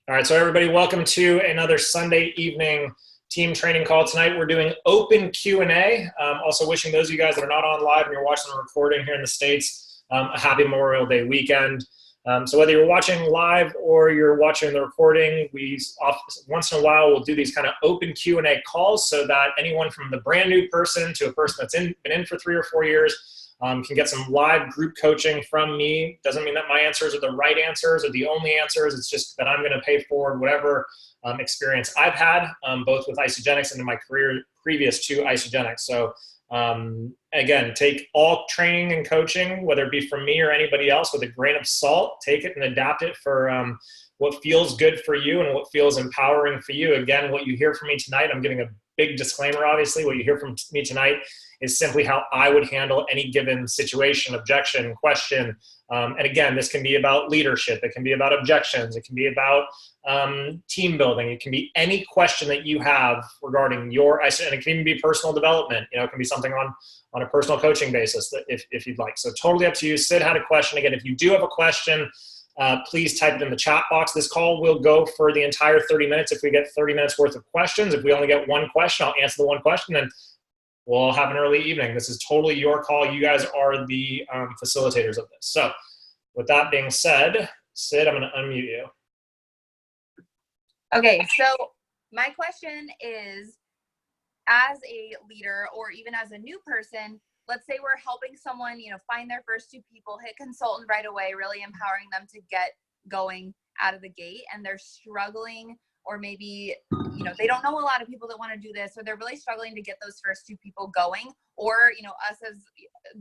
All right, so everybody, welcome to another Sunday evening team training call. Tonight we're doing open Q&A. Also wishing those of you guys that are not on live and you're watching the recording here in the States, a happy Memorial Day weekend. So whether you're watching live or you're watching the recording, once in a while we'll do these kind of open Q&A calls so that anyone from the brand new person to a person that's been in for 3 or 4 years can get some live group coaching from me. Doesn't mean that my answers are the right answers or the only answers. It's just that I'm going to pay forward whatever experience I've had, both with Isogenics and in my career previous to Isogenics. So again, take all training and coaching, whether it be from me or anybody else, with a grain of salt. Take it and adapt it for what feels good for you and what feels empowering for you. Again, what you hear from me tonight, I'm giving a big disclaimer, obviously. What you hear from me tonight is simply how I would handle any given situation, objection, question. And again, this can be about leadership. It can be about objections. It can be about team building. It can be any question that you have regarding and it can even be personal development. You know, it can be something on a personal coaching basis if you'd like. So totally up to you. Sid had a question. Again, if you do have a question, please type it in the chat box. This call will go for the entire 30 minutes. If we get 30 minutes worth of questions, if we only get one question, I'll answer the one question, then we'll have an early evening. This is totally your call. You guys are the facilitators of this. So with that being said, Sid, I'm going to unmute you. Okay, so my question is, as a leader or even as a new person, let's say we're helping someone, find their first 2 people, hit consultant right away, really empowering them to get going out of the gate, and they're struggling, or maybe, they don't know a lot of people that want to do this, or they're really struggling to get those first 2 people going, or, us as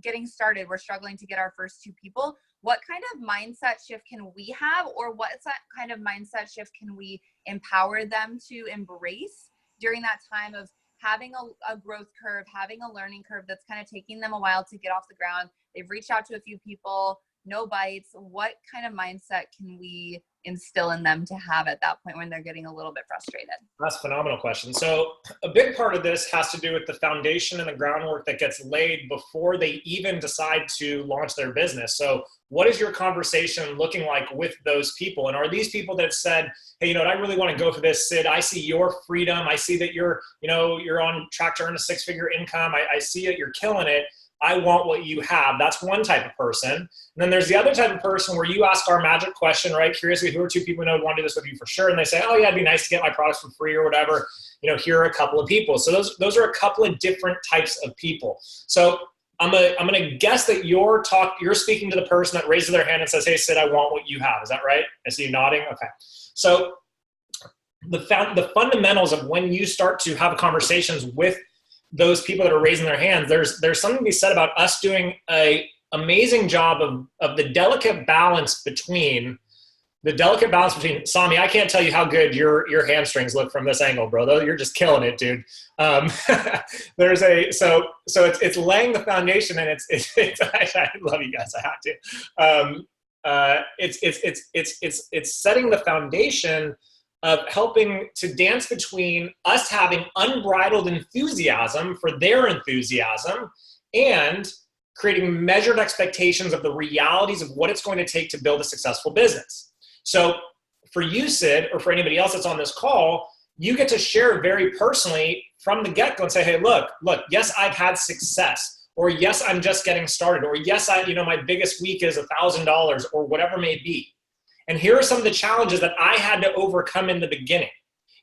getting started, we're struggling to get our first 2 people. What kind of mindset shift can we have, or what's that kind of mindset shift can we empower them to embrace during that time of having a growth curve, having a learning curve that's kind of taking them a while to get off the ground? They've reached out to a few people, no bites. What kind of mindset can we instill in them to have at that point when they're getting a little bit frustrated? That's a phenomenal question. So a big part of this has to do with the foundation and the groundwork that gets laid before they even decide to launch their business. So what is your conversation looking like with those people? And are these people that said, hey, I really want to go for this, Sid. I see your freedom. I see that you're on track to earn a 6-figure income. I see it. You're killing it. I want what you have. That's one type of person. And then there's the other type of person where you ask our magic question, right? Curiously, who are 2 people who would want to do this with you for sure? And they say, oh yeah, it'd be nice to get my products for free or whatever. Here are a couple of people. So those are a couple of different types of people. So I'm gonna guess that you're speaking to the person that raises their hand and says, hey, Sid, I want what you have. Is that right? I see you nodding. Okay. So the fundamentals of when you start to have conversations with those people that are raising their hands, there's something to be said about us doing an amazing job of the delicate balance between Sami. I can't tell you how good your hamstrings look from this angle, bro. You're just killing it, dude. It's laying the foundation, and it's I love you guys. I have to. It's setting the foundation of helping to dance between us having unbridled enthusiasm for their enthusiasm and creating measured expectations of the realities of what it's going to take to build a successful business. So for you, Sid, or for anybody else that's on this call, you get to share very personally from the get-go and say, hey, look, yes, I've had success, or yes, I'm just getting started, or yes, my biggest week is $1,000, or whatever it may be. And here are some of the challenges that I had to overcome in the beginning.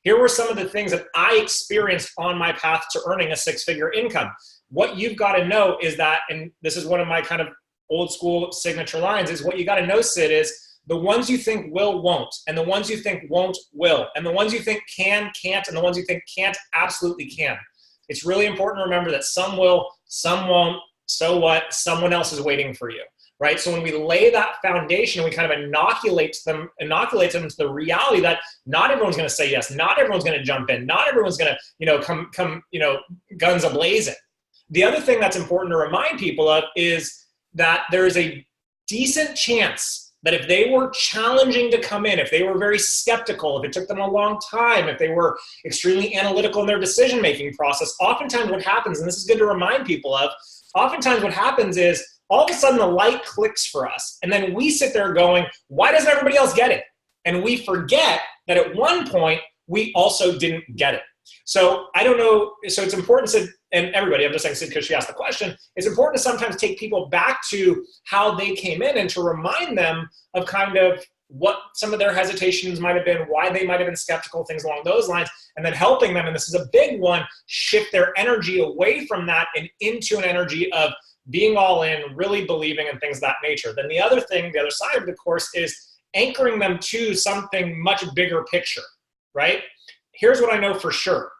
Here were some of the things that I experienced on my path to earning a 6-figure income. What you've got to know is that, and this is one of my kind of old school signature lines, is what you got to know, Sid, is the ones you think will, won't, and the ones you think won't, will, and the ones you think can, can't, and the ones you think can't, absolutely can. It's really important to remember that some will, some won't, so what, someone else is waiting for you. Right? So when we lay that foundation, we kind of inoculate them to the reality that not everyone's going to say yes, not everyone's going to jump in, not everyone's going to, come, guns a-blazing. The other thing that's important to remind people of is that there is a decent chance that if they were challenging to come in, if they were very skeptical, if it took them a long time, if they were extremely analytical in their decision-making process, oftentimes what happens, and this is good to remind people of, oftentimes what happens is all of a sudden the light clicks for us. And then we sit there going, why doesn't everybody else get it? And we forget that at one point we also didn't get it. So I don't know. So it's important to, and everybody, I'm just saying Sid because she asked the question, it's important to sometimes take people back to how they came in and to remind them of kind of what some of their hesitations might have been, why they might have been skeptical, things along those lines, and then helping them, and this is a big one, shift their energy away from that and into an energy of being all in, really believing in things of that nature. Then the other thing, the other side of the course is anchoring them to something much bigger picture, right? Here's what I know for sure.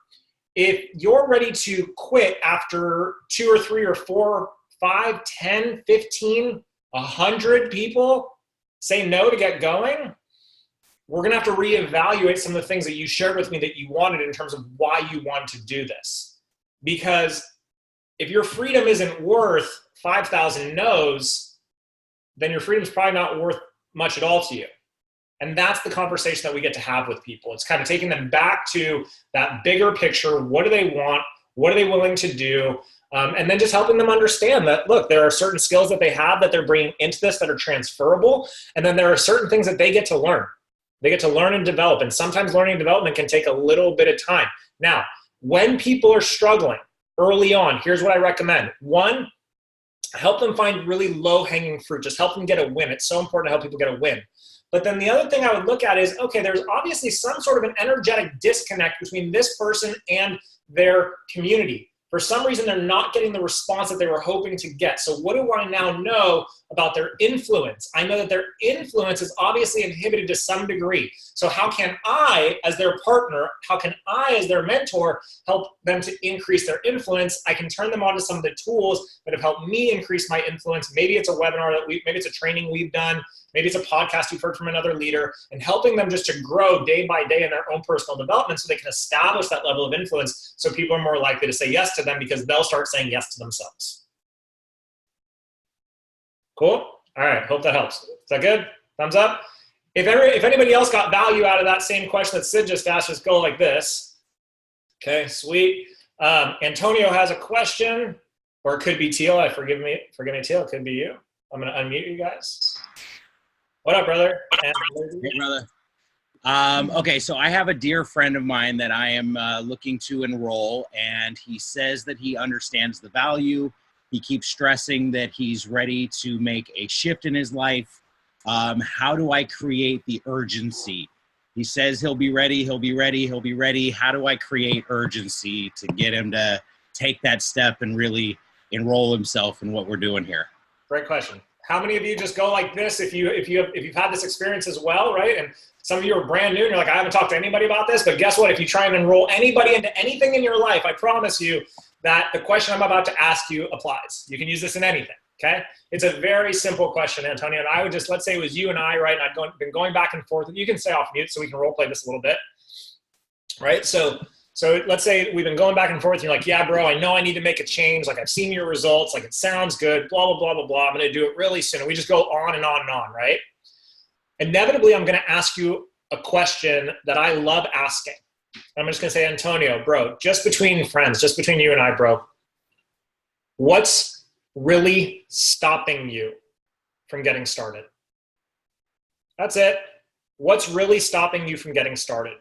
If you're ready to quit after 2 or 3 or 4, 5, 10, 15, 100 people say no to get going, we're gonna have to reevaluate some of the things that you shared with me that you wanted in terms of why you want to do this. Because if your freedom isn't worth 5,000 no's, then your freedom's probably not worth much at all to you. And that's the conversation that we get to have with people. It's kind of taking them back to that bigger picture. What do they want? What are they willing to do? And then just helping them understand that, look, there are certain skills that they have that they're bringing into this that are transferable. And then there are certain things that they get to learn. They get to learn and develop. And sometimes learning and development can take a little bit of time. Now, when people are struggling early on, here's what I recommend. One, help them find really low-hanging fruit. Just help them get a win. It's so important to help people get a win. But then the other thing I would look at is, okay, there's obviously some sort of an energetic disconnect between this person and their community. For some reason, they're not getting the response that they were hoping to get. So what do I now know about their influence? I know that their influence is obviously inhibited to some degree. So how can I, as their partner, how can I, as their mentor, help them to increase their influence? I can turn them on to some of the tools that have helped me increase my influence. Maybe it's a webinar maybe it's a training we've done. Maybe it's a podcast you've heard from another leader, and helping them just to grow day by day in their own personal development so they can establish that level of influence so people are more likely to say yes to them because they'll start saying yes to themselves. Cool? All right, hope that helps. Is that good? Thumbs up? If anybody else got value out of that same question that Sid just asked, just go like this. Okay, sweet. Antonio has a question, or it could be Teal. Forgive me, Teal. It could be you. I'm going to unmute you guys. What up, brother? Hey, brother. Okay, so I have a dear friend of mine that I am looking to enroll, and he says that he understands the value. He keeps stressing that he's ready to make a shift in his life. How do I create the urgency? He says he'll be ready, he'll be ready, he'll be ready. How do I create urgency to get him to take that step and really enroll himself in what we're doing here? Great question. How many of you just go like this if you've had this experience as well, right? And some of you are brand new and you're like, I haven't talked to anybody about this, but guess what? If you try and enroll anybody into anything in your life, I promise you that the question I'm about to ask you applies. You can use this in anything, okay? It's a very simple question, Antonio. And I would just, let's say it was you and I, right? And I've been going back and forth. You can stay off mute so we can role play this a little bit, right? So let's say we've been going back and forth and you're like, yeah, bro, I know I need to make a change. Like I've seen your results, like it sounds good, blah, blah, blah, blah, blah. I'm going to do it really soon. And we just go on and on and on, right? Inevitably, I'm going to ask you a question that I love asking. I'm just going to say, Antonio, bro, just between friends, just between you and I, bro, what's really stopping you from getting started? That's it. What's really stopping you from getting started?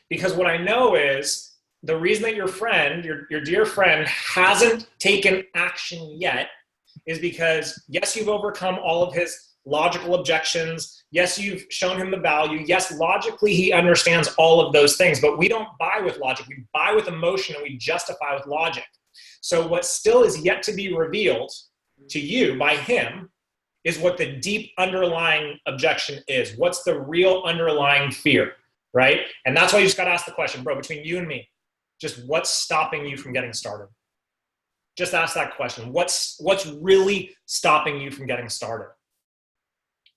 Because what I know is the reason that your friend, your dear friend, hasn't taken action yet is because, yes, you've overcome all of his logical objections. Yes, you've shown him the value. Yes, logically, he understands all of those things, but we don't buy with logic. We buy with emotion and we justify with logic. So what still is yet to be revealed to you by him is what the deep underlying objection is. What's the real underlying fear? Right? And that's why you just got to ask the question, bro, between you and me, just what's stopping you from getting started? Just ask that question. What's really stopping you from getting started?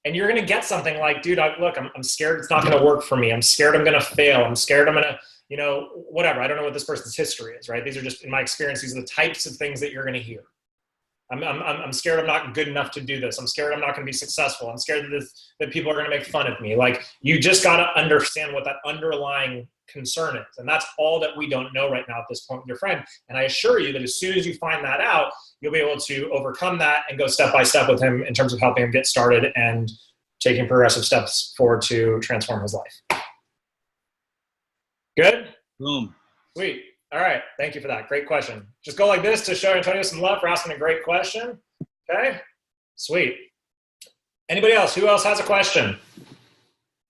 And you're going to get something like, dude, look, I'm scared it's not going to work for me. I'm scared I'm going to fail. I'm scared I'm going to, whatever. I don't know what this person's history is, right? These are just, in my experience, these are the types of things that you're going to hear. I'm scared I'm not good enough to do this. I'm scared I'm not going to be successful. I'm scared that people are going to make fun of me. Like, you just got to understand what that underlying concern is. And that's all that we don't know right now at this point with your friend. And I assure you that as soon as you find that out, you'll be able to overcome that and go step by step with him in terms of helping him get started and taking progressive steps forward to transform his life. Good? Boom. Sweet. All right. Thank you for that. Great question. Just go like this to show Antonio some love for asking a great question. Okay? Sweet. Anybody else? Who else has a question?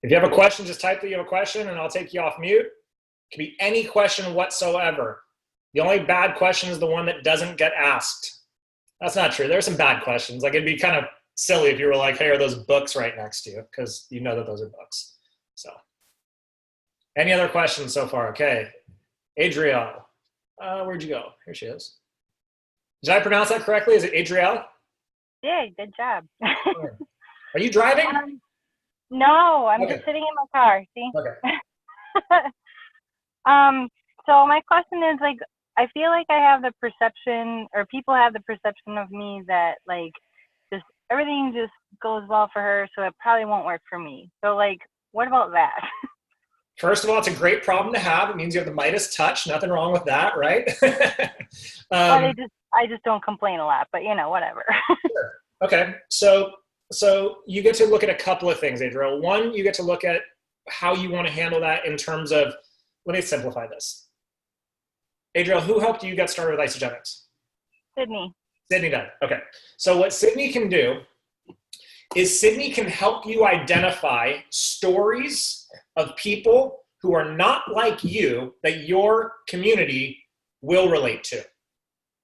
If you have a question, just type that you have a question and I'll take you off mute. It can be any question whatsoever. The only bad question is the one that doesn't get asked. That's not true. There's some bad questions. Like it'd be kind of silly if you were like, hey, are those books right next to you? Because you know that those are books. So any other questions so far? Okay. Adrielle. Where'd you go? Here she is. Did I pronounce that correctly? Is it Adrielle? Yeah, good job. Are you driving? No, I'm just sitting in my car. See? Okay. So my question is, like, I feel like I have the perception, or people have the perception of me that, like, just everything just goes well for her, so it probably won't work for me. So, like, what about that? First of all, it's a great problem to have. It means you have the Midas touch. Nothing wrong with that, right? Well, I just don't complain a lot, but, you know, whatever. Sure. Okay. So you get to look at a couple of things, Adriel. One, you get to look at how you want to handle that in terms of, let me simplify this. Adriel, who helped you get started with Isogenics? Sydney. Sydney did. Okay. So what Sydney can do is Sydney can help you identify stories of people who are not like you that your community will relate to.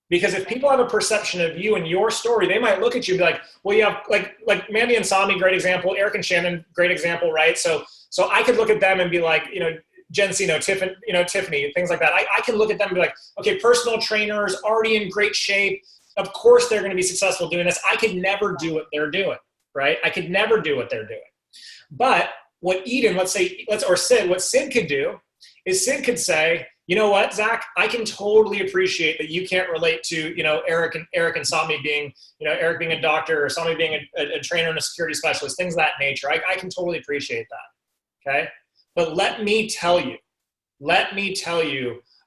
Because if people have a perception of you and your story, they might look at you and be like, well, you have like Mandy and Sami, great example. Eric and Shannon, great example, right? So I could look at them and be like, you know, Jency, Tiffany, things like that. I can look at them and be like, okay, personal trainers, already in great shape. Of course they're going to be successful doing this. I could never do what they're doing, right? I could never do what they're doing. But what Eden, what Sid could do is Sid could say, you know what, Zach, I can totally appreciate that you can't relate to, you know, Eric and Sami being, you know, Eric being a doctor or Sami being a trainer and a security specialist, things of that nature. I can totally appreciate that, okay? But let me tell you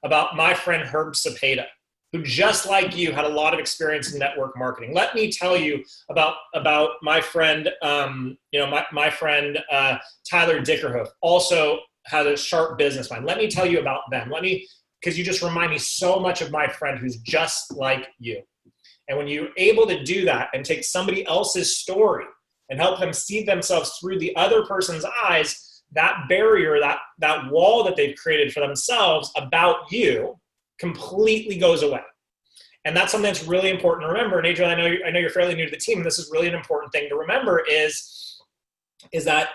about my friend Herb Cepeda, who just like you had a lot of experience in network marketing. Let me tell you about my friend, my friend Tyler Dickerhoof, also had a sharp business mind. Let me tell you about them. Because you just remind me so much of my friend who's just like you. And when you're able to do that and take somebody else's story and help them see themselves through the other person's eyes, that barrier, that wall that they've created for themselves about you completely goes away. And that's something that's really important to remember. And Adrian, I know you're fairly new to the team, and this is really an important thing to remember is that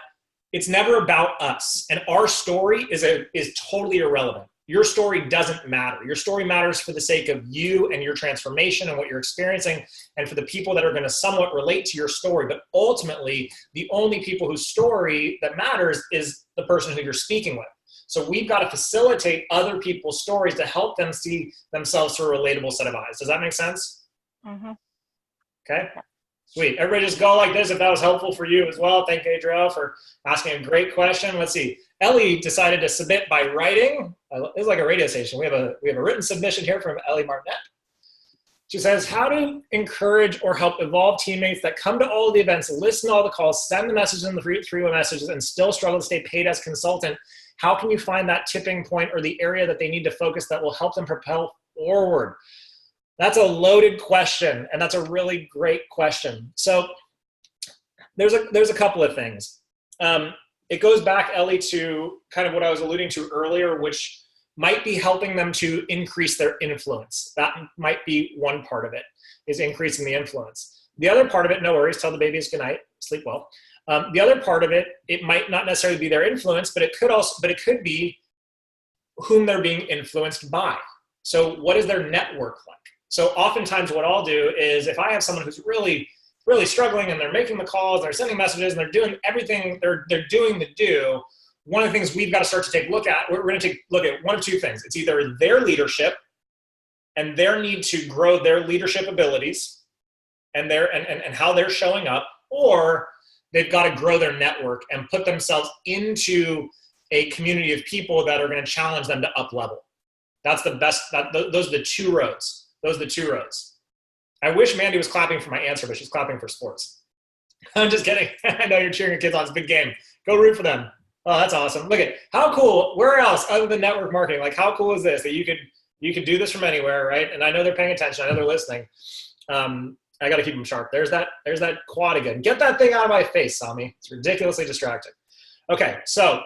it's never about us. And our story is totally irrelevant. Your story doesn't matter. Your story matters for the sake of you and your transformation and what you're experiencing, and for the people that are going to somewhat relate to your story. But ultimately, the only people whose story that matters is the person who you're speaking with. So we've got to facilitate other people's stories to help them see themselves through a relatable set of eyes. Does that make sense? Mm-hmm. Okay. Sweet. Everybody just go like this if that was helpful for you as well. Thank you, Adriel, for asking a great question. Let's see. Ellie decided to submit by writing. It's like a radio station. We have a written submission here from Ellie Martinet. She says, how to encourage or help evolve teammates that come to all of the events, listen to all the calls, send the messages and the three-way messages, and still struggle to stay paid as consultant. How can you find that tipping point or the area that they need to focus that will help them propel forward? That's a loaded question, and that's a really great question. So there's a couple of things. It goes back, Ellie, to kind of what I was alluding to earlier, which might be helping them to increase their influence. That might be one part of it, is increasing the influence. The other part of it, no worries, tell the babies good night, sleep well. The other part of it, it might not necessarily be their influence, but it could be whom they're being influenced by. So what is their network like? So oftentimes what I'll do is if I have someone who's really, really struggling and they're making the calls, they're sending messages, and they're doing everything they're doing to do, one of the things we've got to start to take a look at, we're going to take a look at one of two things. It's either their leadership and their need to grow their leadership abilities and how they're showing up, or they've got to grow their network and put themselves into a community of people that are going to challenge them to up level. That's the best. Those are the two roads. Those are the two roads. I wish Mandy was clapping for my answer, but she's clapping for sports. I'm just kidding. I know you're cheering your kids on. It's a big game. Go root for them. Oh, that's awesome. Look at how cool. Where else other than network marketing? Like how cool is this that you could do this from anywhere, right? And I know they're paying attention. I know they're listening. I got to keep them sharp. There's that quad again. Get that thing out of my face, Sami. It's ridiculously distracting. Okay, so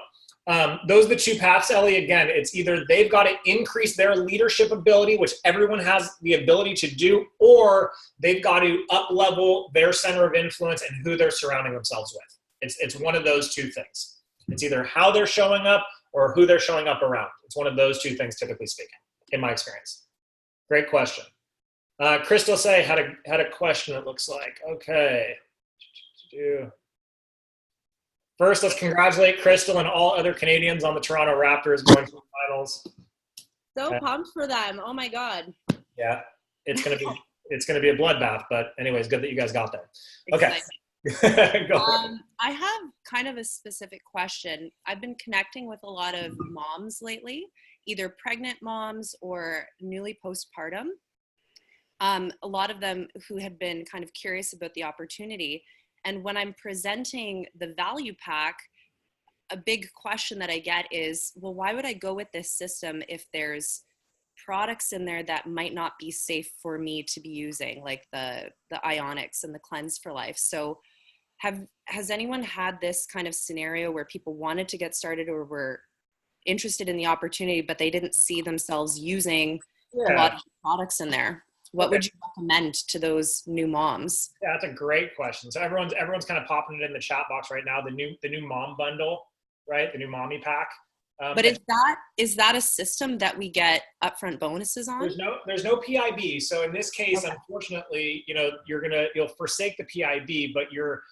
those are the two paths, Ellie. Again, it's either they've got to increase their leadership ability, which everyone has the ability to do, or they've got to up-level their center of influence and who they're surrounding themselves with. It's one of those two things. It's either how they're showing up or who they're showing up around. It's one of those two things, typically speaking, in my experience. Great question. Crystal Say had a question, it looks like. Okay. First, let's congratulate Crystal and all other Canadians on the Toronto Raptors going to the finals. So pumped for them. Oh my God. Yeah, it's gonna be a bloodbath. But anyways, good that you guys got there. Okay. Go I have kind of a specific question. I've been connecting with a lot of moms lately, either pregnant moms or newly postpartum. A lot of them who have been kind of curious about the opportunity. And when I'm presenting the value pack, a big question that I get is, well, why would I go with this system if there's products in there that might not be safe for me to be using, like the Ionics and the Cleanse for Life? So has anyone had this kind of scenario where people wanted to get started or were interested in the opportunity, but they didn't see themselves using a lot of products in there? What would you recommend to those new moms? Yeah, that's a great question. So everyone's kind of popping it in the chat box right now. The new mom bundle, right? The new mommy pack. But is that a system that we get upfront bonuses on? There's no PIB. So in this case, Unfortunately, you'll forsake the PIB, but you're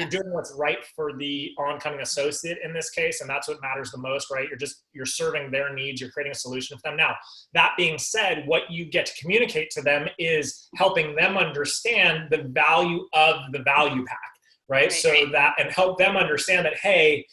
doing what's right for the oncoming associate in this case, and that's what matters the most, right? You're serving their needs, you're creating a solution for them. Now, that being said, what you get to communicate to them is helping them understand the value of the value pack, right? And help them understand that, hey,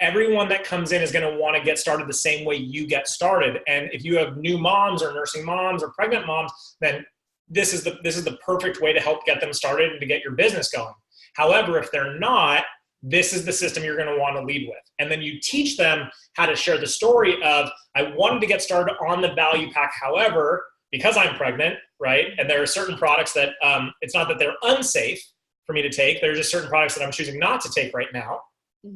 everyone that comes in is going to want to get started the same way you get started. And if you have new moms or nursing moms or pregnant moms, then this is the perfect way to help get them started and to get your business going. However, if they're not, this is the system you're going to want to lead with. And then you teach them how to share the story of, I wanted to get started on the value pack. However, because I'm pregnant, right? And there are certain products that it's not that they're unsafe for me to take. There's just certain products that I'm choosing not to take right now,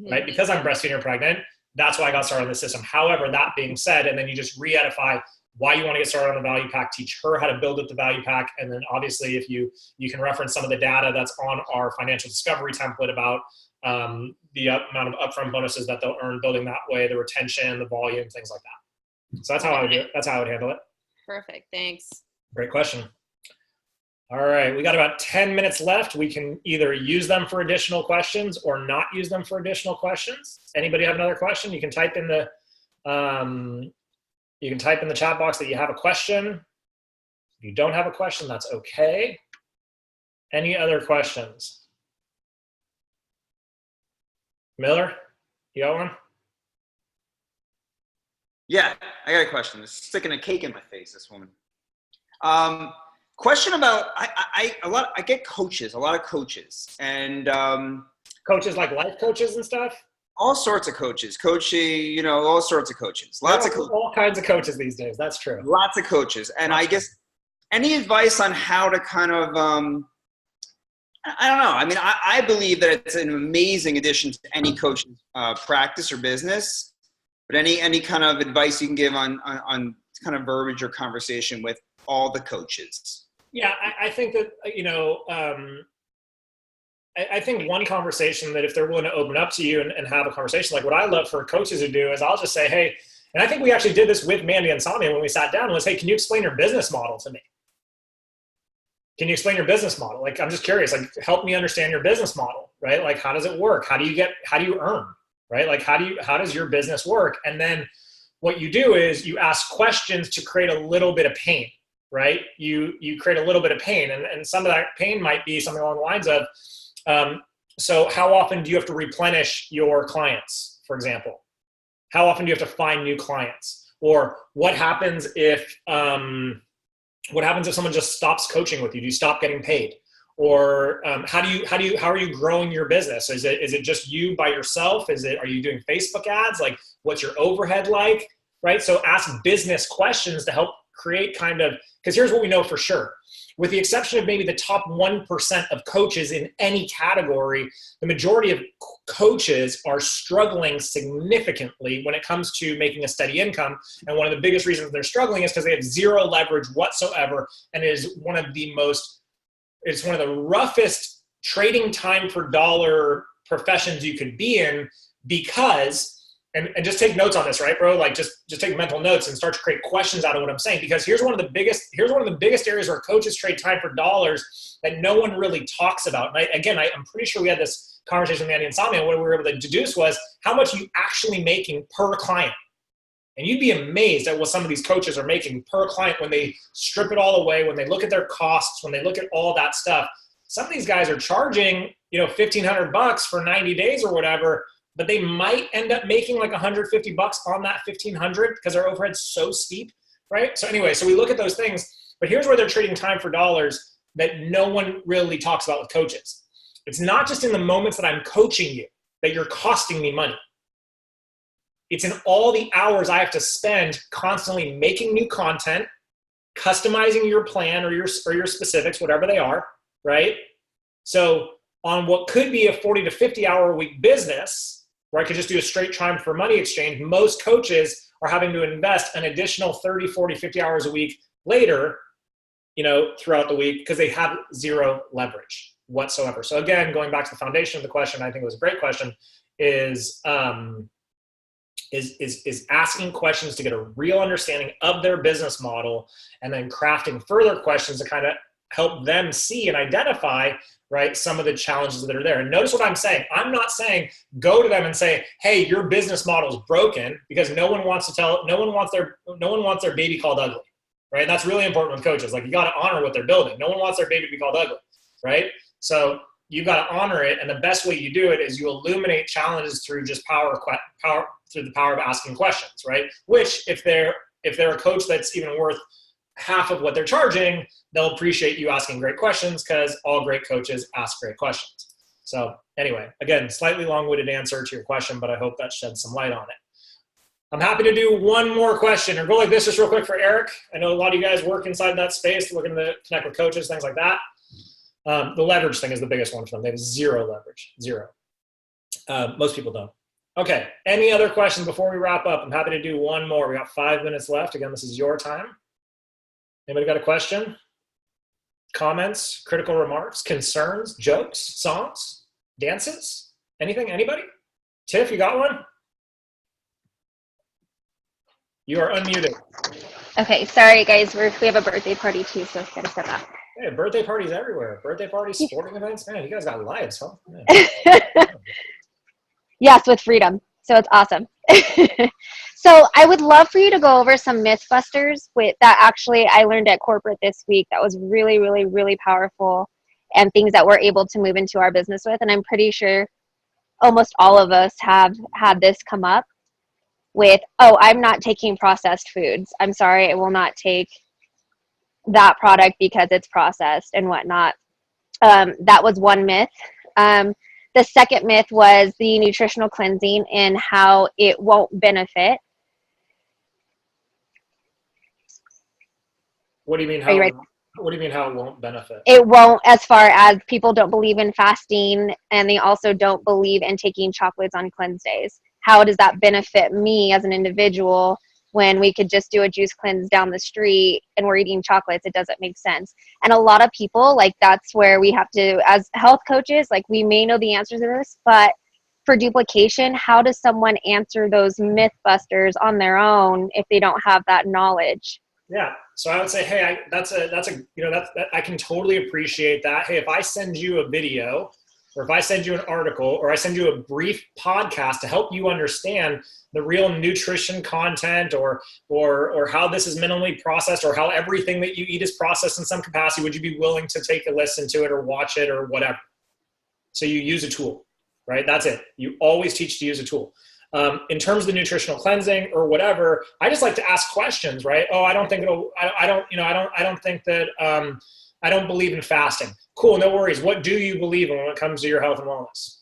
right? Because I'm breastfeeding or pregnant. That's why I got started on the system. However, that being said, and then you just re-edify why you want to get started on the value pack, teach her how to build up the value pack. And then obviously if you can reference some of the data that's on our financial discovery template about the amount of upfront bonuses that they'll earn building that way, the retention, the volume, things like that. So that's how I would do it. That's how I would handle it. Perfect. Thanks. Great question. All right. We got about 10 minutes left. We can either use them for additional questions or not use them for additional questions. Anybody have another question? You can type in the chat box that you have a question. If you don't have a question, that's okay. Any other questions? Miller, you got one? Yeah, I got a question. It's sticking a cake in my face, this woman. Question about, I get coaches, a lot of coaches, and coaches like life coaches and stuff? All sorts of coaches, coaching, all sorts of of coaches. All kinds of coaches these days. That's true. Lots of coaches. And I guess any advice on how to kind of, I don't know. I mean, I believe that it's an amazing addition to any coach's practice or business, but any kind of advice you can give on kind of verbiage or conversation with all the coaches. Yeah, I think that, I think one conversation that if they're willing to open up to you and have a conversation, like what I love for coaches to do is I'll just say, hey, and I think we actually did this with Mandy and Sami when we sat down, was, hey, can you explain your business model to me? Can you explain your business model? Like, I'm just curious, like, help me understand your business model, right? Like, how does it work? How do you earn, right? Like, how does your business work? And then what you do is you ask questions to create a little bit of pain, right? You create a little bit of pain. And some of that pain might be something along the lines of, so how often do you have to replenish your clients, for example? How often do you have to find new clients? Or what happens if someone just stops coaching with you? Do you stop getting paid? how are you growing your business? Is it just you by yourself? Are you doing Facebook ads? Like, what's your overhead like? Right? So ask business questions to help create because here's what we know for sure. With the exception of maybe the top 1% of coaches in any category, the majority of coaches are struggling significantly when it comes to making a steady income. And one of the biggest reasons they're struggling is because they have zero leverage whatsoever. And it is one of the roughest trading time for dollar professions you could be in, because and just take notes on this, right, bro? Like just take mental notes and start to create questions out of what I'm saying, because here's one of the biggest areas where coaches trade time for dollars that no one really talks about. And I'm pretty sure we had this conversation with Andy and Sami, and what we were able to deduce was how much are you actually making per client. And you'd be amazed at what some of these coaches are making per client when they strip it all away, when they look at their costs, when they look at all that stuff. Some of these guys are charging, $1,500 for 90 days or whatever, but they might end up making like $150 on that $1,500 because their overhead's so steep, right? So anyway, so we look at those things, but here's where they're trading time for dollars that no one really talks about with coaches. It's not just in the moments that I'm coaching you that you're costing me money. It's in all the hours I have to spend constantly making new content, customizing your plan or your specifics, whatever they are, right? So on what could be a 40 to 50 hour a week business, where I could just do a straight time for money exchange, most coaches are having to invest an additional 30, 40, 50 hours a week later, throughout the week, because they have zero leverage whatsoever. So again, going back to the foundation of the question, I think it was a great question, is asking questions to get a real understanding of their business model, and then crafting further questions to kind of help them see and identify, right, some of the challenges that are there. And notice what I'm saying. I'm not saying go to them and say, hey, your business model is broken, because no one wants their baby called ugly, right? And that's really important with coaches. Like, you got to honor what they're building. No one wants their baby to be called ugly, right? So you've got to honor it. And the best way you do it is you illuminate challenges through just through the power of asking questions, right? Which if they're a coach that's even worth half of what they're charging, they'll appreciate you asking great questions, because all great coaches ask great questions. So anyway, again, slightly long-winded answer to your question, but I hope that sheds some light on it. I'm happy to do one more question, or go like this just real quick for Eric. I know a lot of you guys work inside that space, looking to connect with coaches, things like that. The leverage thing is the biggest one for them. They have zero leverage, zero. Most people don't. Okay, any other questions before we wrap up? I'm happy to do one more. We got 5 minutes left. Again, this is your time. Anybody got a question? Comments, critical remarks, concerns, jokes, songs, dances? Anything? Anybody? Tiff, you got one? You are unmuted. Okay, sorry guys, we have a birthday party too, so gotta step out. Hey, birthday parties everywhere. Birthday parties, sporting events. Man, you guys got lives, huh? Yes, with freedom. So it's awesome. So I would love for you to go over some Mythbusters that actually I learned at corporate this week that was really, really, really powerful, and things that we're able to move into our business with. And I'm pretty sure almost all of us have had this come up with, oh, I'm not taking processed foods. I'm sorry, I will not take that product because it's processed and whatnot. That was one myth. The second myth was the nutritional cleansing and how it won't benefit. What do you mean? What do you mean how it won't benefit? It won't, as far as people don't believe in fasting, and they also don't believe in taking chocolates on cleanse days. How does that benefit me as an individual when we could just do a juice cleanse down the street and we're eating chocolates? It doesn't make sense. And a lot of people, like, that's where we have to, as health coaches, like, we may know the answers to this, but for duplication, how does someone answer those Mythbusters on their own if they don't have that knowledge? Yeah. So I would say, hey, I can totally appreciate that. Hey, if I send you a video, or if I send you an article, or I send you a brief podcast to help you understand the real nutrition content, or how this is minimally processed, or how everything that you eat is processed in some capacity, would you be willing to take a listen to it or watch it or whatever? So you use a tool, right? That's it. You always teach to use a tool. In terms of the nutritional cleansing or whatever, I just like to ask questions, right? Oh, I don't think I don't believe in fasting. Cool, no worries. What do you believe in when it comes to your health and wellness?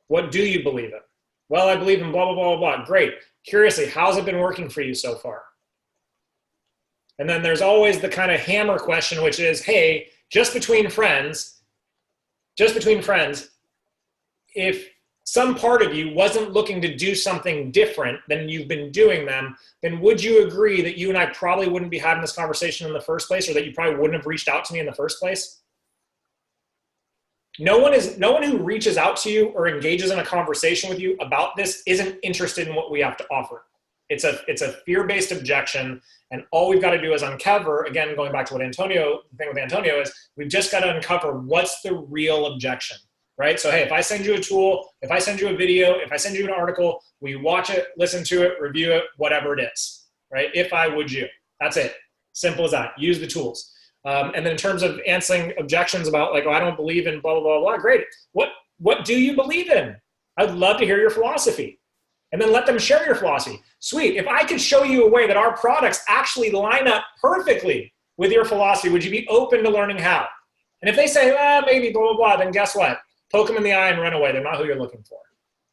What do you believe in? Well, I believe in blah, blah, blah, blah. Great. Curiously, how's it been working for you so far? And then there's always the kind of hammer question, which is, hey, just between friends, if some part of you wasn't looking to do something different than you've been doing them, then would you agree that you and I probably wouldn't be having this conversation in the first place, or that you probably wouldn't have reached out to me in the first place? No one who reaches out to you or engages in a conversation with you about this isn't interested in what we have to offer. It's a fear-based objection, and all we've got to do is uncover, again, going back to what the thing with Antonio is, we've just got to uncover what's the real objection, right? So, hey, if I send you a tool, if I send you a video, if I send you an article, we watch it, listen to it, review it, whatever it is, right? If I would you. That's it. Simple as that. Use the tools. And then in terms of answering objections about like, oh, I don't believe in blah, blah, blah, blah, great. What do you believe in? I'd love to hear your philosophy. And then let them share your philosophy. Sweet. If I could show you a way that our products actually line up perfectly with your philosophy, would you be open to learning how? And if they say, maybe blah, blah, blah, then guess what? Poke them in the eye and run away. They're not who you're looking for.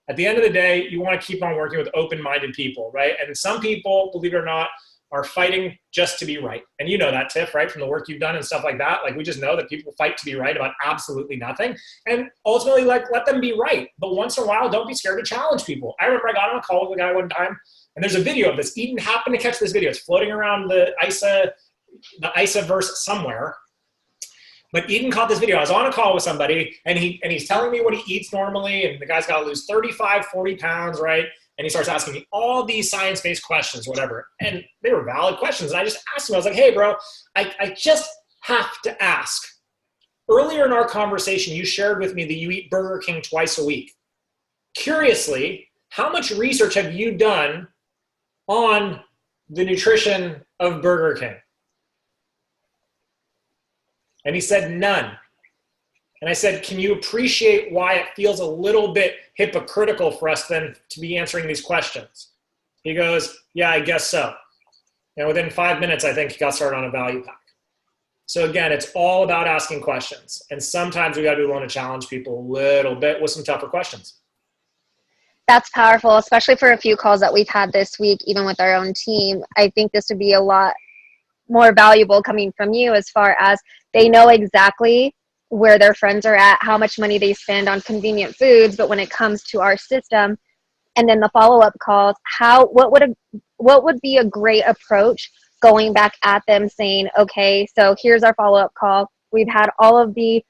At the end of the day, you want to keep on working with open-minded people, right? And some people, believe it or not, are fighting just to be right. And you know that, Tiff, right? From the work you've done and stuff like that. Like, we just know that people fight to be right about absolutely nothing. And ultimately, like, let them be right. But once in a while, don't be scared to challenge people. I remember I got on a call with a guy one time, and there's a video of this. Eden happened to catch this video. It's floating around the ISA-verse somewhere. But Eden caught this video. I was on a call with somebody, and he's telling me what he eats normally, and the guy's got to lose 35, 40 pounds, right? And he starts asking me all these science-based questions, whatever. And they were valid questions. And I just asked him, I was like, hey, bro, I just have to ask. Earlier in our conversation, you shared with me that you eat Burger King twice a week. Curiously, how much research have you done on the nutrition of Burger King? And he said, none. And I said, can you appreciate why it feels a little bit hypocritical for us then to be answering these questions? He goes, yeah, I guess so. And within 5 minutes, I think he got started on a value pack. So again, it's all about asking questions. And sometimes we got to be willing to challenge people a little bit with some tougher questions. That's powerful, especially for a few calls that we've had this week, even with our own team. I think this would be a lot more valuable coming from you, as far as they know exactly where their friends are at, how much money they spend on convenient foods, but when it comes to our system, and then the follow-up calls, what would be a great approach going back at them saying, okay, so here's our follow-up call. We've had all of the,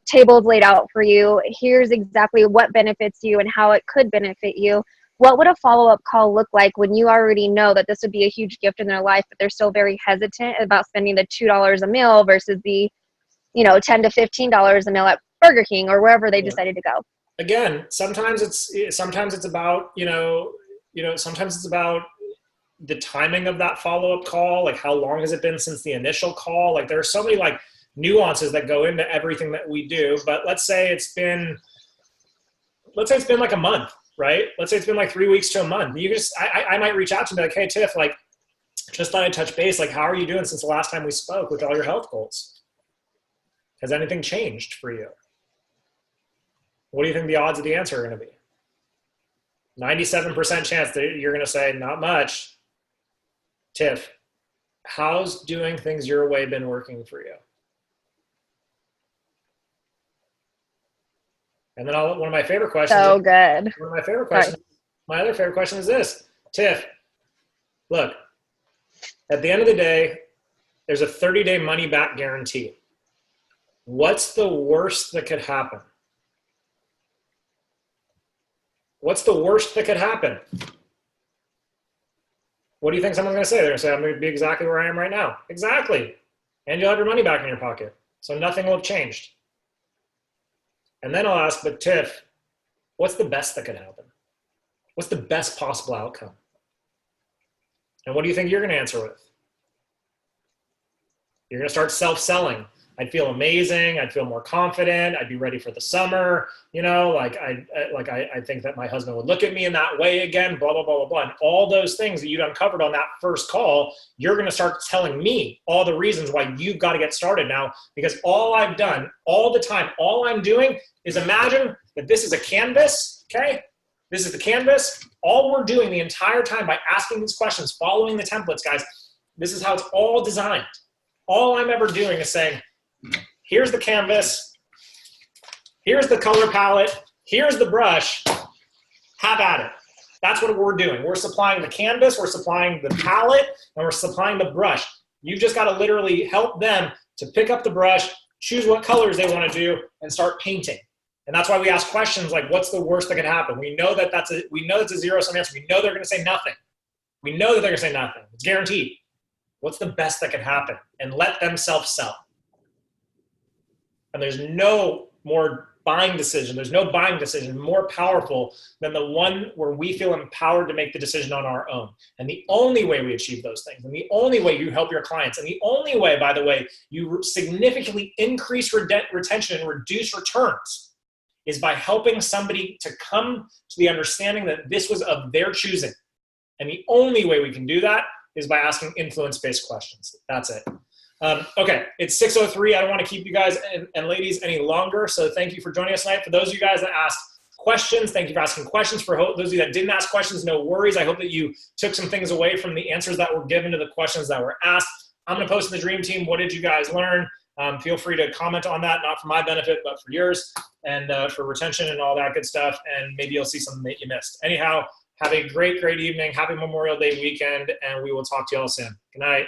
tables laid out for you. Here's exactly what benefits you and how it could benefit you. What would a follow-up call look like when you already know that this would be a huge gift in their life, but they're still very hesitant about spending the $2 a meal versus the $10 to $15 a meal at Burger King or wherever they decided to go? Again, sometimes it's about, sometimes it's about the timing of that follow-up call. Like, how long has it been since the initial call? Like, there are so many like nuances that go into everything that we do. But let's say it's been like a month, right? Let's say it's been like 3 weeks to a month. I might reach out to them like, hey, Tiff, like, just thought I'd touch base. Like, how are you doing since the last time we spoke with all your health goals? Has anything changed for you? What do you think the odds of the answer are going to be? 97% chance that you're going to say, not much. Tiff, how's doing things your way been working for you? And then one of my favorite questions. So good. One of my favorite questions. My other favorite question is this. Tiff, look, at the end of the day, there's a 30-day money-back guarantee. What's the worst that could happen? What's the worst that could happen? What do you think someone's going to say? They're going to say, I'm going to be exactly where I am right now. Exactly. And you'll have your money back in your pocket. So nothing will have changed. And then I'll ask, but Tiff, what's the best that could happen? What's the best possible outcome? And what do you think you're going to answer with? You're going to start self-selling. I'd feel amazing. I'd feel more confident. I'd be ready for the summer. You know, like I think that my husband would look at me in that way again, blah, blah, blah, blah, blah. And all those things that you'd uncovered on that first call, you're going to start telling me all the reasons why you've got to get started now, because all I've done all the time, all I'm doing is imagine that this is a canvas, okay? This is the canvas. All we're doing the entire time by asking these questions, following the templates, guys, this is how it's all designed. All I'm ever doing is saying, here's the canvas, here's the color palette, here's the brush, have at it. That's what we're doing. We're supplying the canvas, we're supplying the palette, and we're supplying the brush. You've just got to literally help them to pick up the brush, choose what colors they want to do, and start painting. And that's why we ask questions like, what's the worst that could happen? We know that it's a zero-sum answer. We know they're going to say nothing. We know that they're going to say nothing. It's guaranteed. What's the best that could happen? And let them self-sell. And there's no more buying decision. There's no buying decision more powerful than the one where we feel empowered to make the decision on our own. And the only way we achieve those things, and the only way you help your clients, and the only way, by the way, you significantly increase retention and reduce returns is by helping somebody to come to the understanding that this was of their choosing. And the only way we can do that is by asking influence-based questions. That's it. Okay, it's 6:03. I don't want to keep you guys and ladies any longer, so thank you for joining us tonight. For those of you guys that asked questions, thank you for asking questions. For those of you that didn't ask questions, no worries. I hope that you took some things away from the answers that were given to the questions that were asked. I'm going to post in the Dream Team, what did you guys learn? Feel free to comment on that, not for my benefit, but for yours, and for retention and all that good stuff, and maybe you'll see something that you missed. Anyhow, have a great, great evening. Happy Memorial Day weekend, and we will talk to you all soon. Good night.